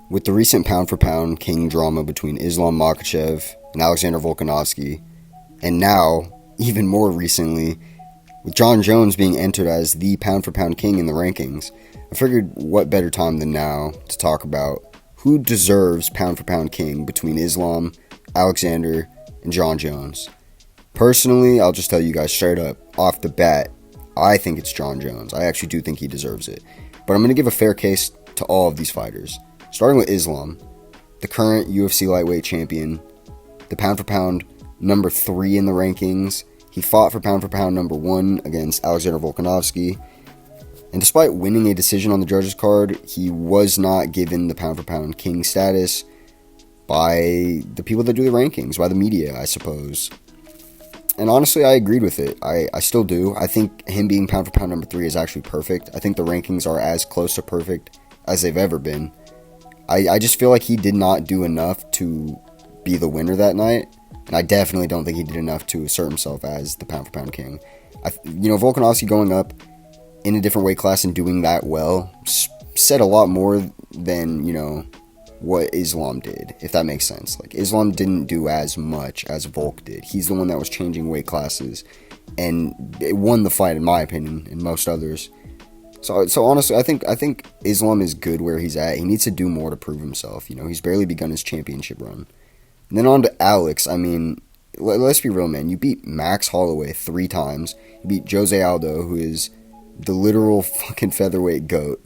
With the recent pound-for-pound king drama between Islam Makhachev and Alexander Volkanovski, and now, even more recently, with Jon Jones being entered as the pound-for-pound king in the rankings, I figured what better time than now to talk about who deserves pound-for-pound king between Islam, Alexander, and Jon Jones. Personally, I'll just tell you guys straight up, off the bat, I think it's Jon Jones. I actually do think he deserves it. But I'm going to give a fair case to all of these fighters. Starting with Islam, the current UFC lightweight champion, the pound-for-pound number 3 in the rankings. He fought for pound-for-pound number 1 against Alexander Volkanovski. And despite winning a decision on the judges' card, he was not given the pound-for-pound king status by the people that do the rankings, by the media, I suppose. And honestly, I agreed with it. I still do. I think him being pound-for-pound number 3 is actually perfect. I think the rankings are as close to perfect as they've ever been. I just feel like he did not do enough to be the winner that night. And I definitely don't think he did enough to assert himself as the pound-for-pound king. Volkanovski going up in a different weight class and doing that well said a lot more than, what Islam did, if that makes sense. Like, Islam didn't do as much as Volk did. He's the one that was changing weight classes, and it won the fight, in my opinion, and most others. So honestly, I think Islam is good where he's at. He needs to do more to prove himself. He's barely begun his championship run. And then on to Alex. I mean, let's be real, man. You beat Max Holloway 3 times. You beat Jose Aldo, who is the literal fucking featherweight GOAT.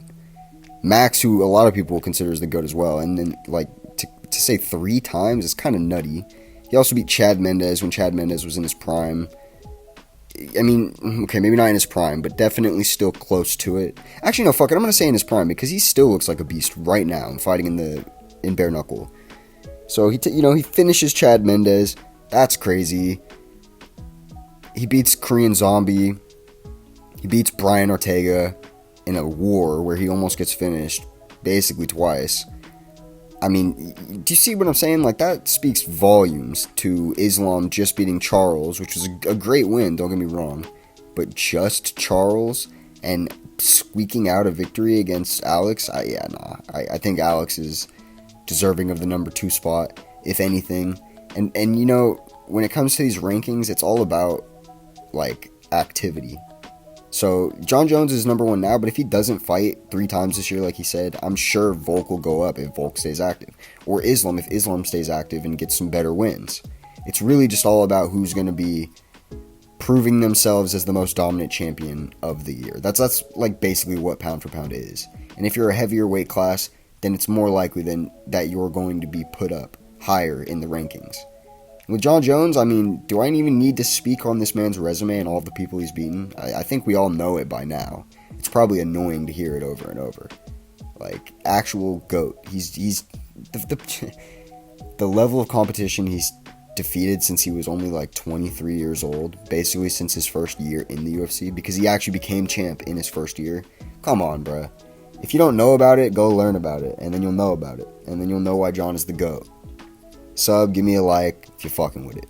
Max, who a lot of people consider as the GOAT as well. And then, to say 3 times is kind of nutty. He also beat Chad Mendes when Chad Mendes was in his prime. I mean, okay, maybe not in his prime, but definitely still close to it. Actually, no, fuck it. I'm going to say in his prime because he still looks like a beast right now and fighting in bare knuckle. So, he finishes Chad Mendes. That's crazy. He beats Korean Zombie. He beats Brian Ortega in a war where he almost gets finished basically twice. I mean, do you see what I'm saying? Like, that speaks volumes to Islam just beating Charles, which was a great win, don't get me wrong. But just Charles and squeaking out a victory against Alex? I think Alex is deserving of the number 2 spot, if anything. And when it comes to these rankings, it's all about, activity. So, Jon Jones is number 1 now, but if he doesn't fight 3 times this year, like he said, I'm sure Volk will go up if Volk stays active. Or Islam, if Islam stays active and gets some better wins. It's really just all about who's going to be proving themselves as the most dominant champion of the year. That's basically what pound for pound is. And if you're a heavier weight class, then it's more likely that you're going to be put up higher in the rankings. With Jon Jones, I mean, do I even need to speak on this man's resume and all of the people he's beaten? I think we all know it by now. It's probably annoying to hear it over and over. Actual GOAT. He's the level of competition he's defeated since he was only 23 years old, basically since his first year in the UFC, because he actually became champ in his first year. Come on, bruh. If you don't know about it, go learn about it, and then you'll know about it, and then you'll know why Jon is the GOAT. Sub, give me a like if you're fucking with it.